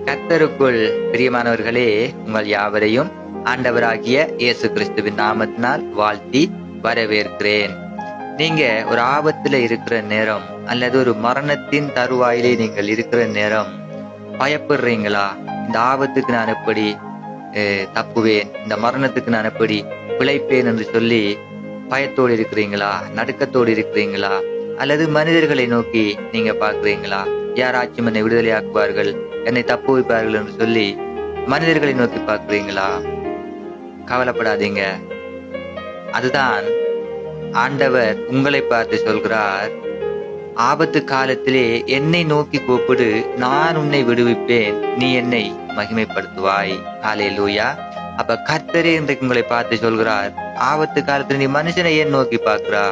கர்த்தருக்குள் பிரியமானவர்களே, உங்கள் யாவரையும் ஆண்டவராகிய இயேசு கிறிஸ்துவின் நாமத்தினால் வாழ்த்தி வரவேற்கிறேன். நீங்க ஒரு ஆபத்துல இருக்கிற நேரம் அல்லது ஒரு மரணத்தின் தருவாயிலே நீங்கள் இருக்கிற நேரம் பயப்படுறீங்களா? இந்த ஆபத்துக்கு நான் எப்படி தப்புவேன், இந்த மரணத்துக்கு நான் எப்படி பிழைப்பேன் என்று சொல்லி பயத்தோடு இருக்கிறீங்களா? நடுக்கத்தோடு இருக்கிறீங்களா? அல்லது மனிதர்களை நோக்கி நீங்க பாக்குறீங்களா? யாராச்சும் என்னை விடுதலையாக்குவார்கள், என்னை தப்பு வைப்பார்கள் என்று சொல்லி மனிதர்களை நோக்கி பார்க்கிறீங்களா? கவலைப்படாதீங்க. அதுதான் ஆண்டவர் உங்களை பார்த்து சொல்கிறார், ஆபத்து காலத்திலே என்னை நோக்கி கூப்பிடு, நான் உன்னை விடுவிப்பேன், நீ என்னை மகிமைப்படுத்துவாய். ஹல்லேலூயா. அப்ப கர்த்தரே இன்றைக்கு உங்களை பார்த்து சொல்கிறார், ஆபத்து காலத்துல நீ மனுஷனை ஏன் நோக்கி பார்க்கிறா?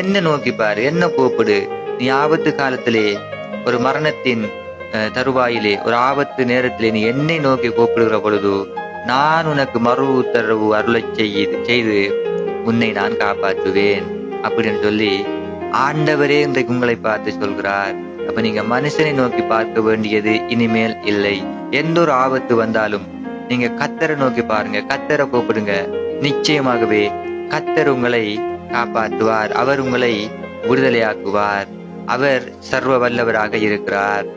என்ன நோக்கி பாரு, என்ன கூப்பிடு. நீ ஆபத்து காலத்திலே ஒரு மரணத்தின் தருவாயிலே ஒரு ஆபத்து நேரத்திலே நீ என்னை நோக்கி கூப்பிடுகிற பொழுது நான் உனக்கு மறு உத்தரவு அருளச் செய்து உன்னை நான் காப்பாற்றுவேன் அப்படின்னு சொல்லி ஆண்டவரே இன்றைக்கு உங்களை பார்த்து சொல்கிறார். அப்ப நீங்க மனுஷனை நோக்கி பார்க்க வேண்டியது இனிமேல் இல்லை. எந்த ஒரு ஆபத்து வந்தாலும் நீங்க கர்த்தரை நோக்கி பாருங்க, கர்த்தரை கூப்பிடுங்க. நிச்சயமாகவே கர்த்தர் உங்களை காப்பாற்றுவார், அவர் உங்களை விடுதலையாக்குவார். அவர் சர்வ வல்லவராக இருக்கிறார்.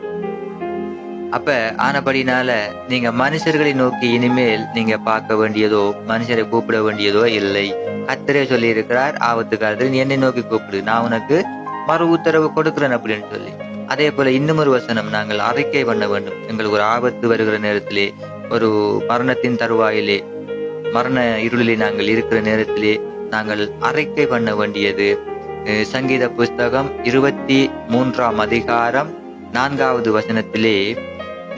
அப்ப ஆனபடினால நீங்க மனுஷர்களை நோக்கி இனிமேல் நீங்க பார்க்க வேண்டியதோ மனுஷரை கூப்பிட வேண்டியதோ இல்லை. கர்த்தரே சொல்லி இருக்கிறார், ஆபத்து காலத்தில் நீ என்னை நோக்கி கூப்பிடு, நான் உனக்கு மறு உத்தரவு கொடுக்கிறேன் அப்படின்னு சொல்லி. அதே போல இன்னும் ஒரு வசனம் நாங்கள் அறிக்கை பண்ண வேண்டும். எங்களுக்கு ஒரு ஆபத்து வருகிற நேரத்திலே, ஒரு மரணத்தின் தருவாயிலே, மரண இருளிலே நாங்கள் இருக்கிற நேரத்திலே நாங்கள் அறிக்கை பண்ண வேண்டியது சங்கீத புஸ்தகம் 23ஆம் அதிகாரம் 4வது வசனத்திலே,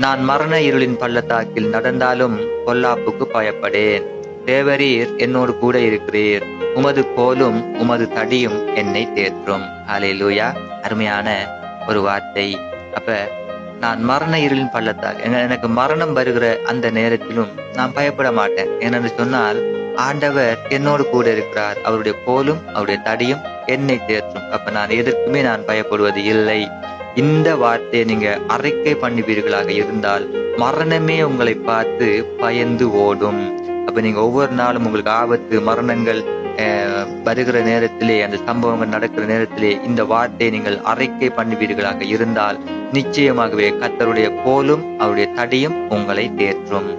நான் மரண இருளின் பள்ளத்தாக்கில் நடந்தாலும் பொல்லாப்புக்கு பயப்படேன், தேவரீர் என்னோடு கூட இருக்கிறீர், உமது கோலும் உமது தடியும் என்னை தேற்றும். ஹல்லேலூயா. அருமையான ஒரு வார்த்தை. அப்ப நான் மரண இருளின் பள்ளத்தாக்கு, எனக்கு மரணம் வருகிற அந்த நேரத்திலும் நான் பயப்பட மாட்டேன். ஏனென்று சொன்னால் ஆண்டவர் என்னோடு கூட இருக்கிறார், அவருடைய கோலும் அவருடைய தடியும் என்னை தேற்றும். அப்ப நான் எதற்குமே நான் பயப்படுவது இல்லை. இந்த வார்த்தையை நீங்க அறிக்கை பண்ணுவீர்களாக இருந்தால் மரணமே உங்களை பார்த்து பயந்து ஓடும். அப்ப நீங்க ஒவ்வொரு நாளும் உங்களுக்கு ஆபத்து மரணங்கள் வருகிற நேரத்திலே, அந்த சம்பவங்கள் நடக்கிற நேரத்திலே இந்த வார்த்தையை நீங்கள் அறிக்கை பண்ணுவீர்களாக இருந்தால் நிச்சயமாகவே கர்த்தருடைய கோலும் அவருடைய தடியும் உங்களை தேற்றும்.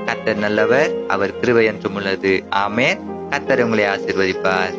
கர்த்தர் நல்லவர், அவர் கிருபை என்றும் உள்ளது. ஆமென். கர்த்தர் உங்களை ஆசீர்வதிப்பார்.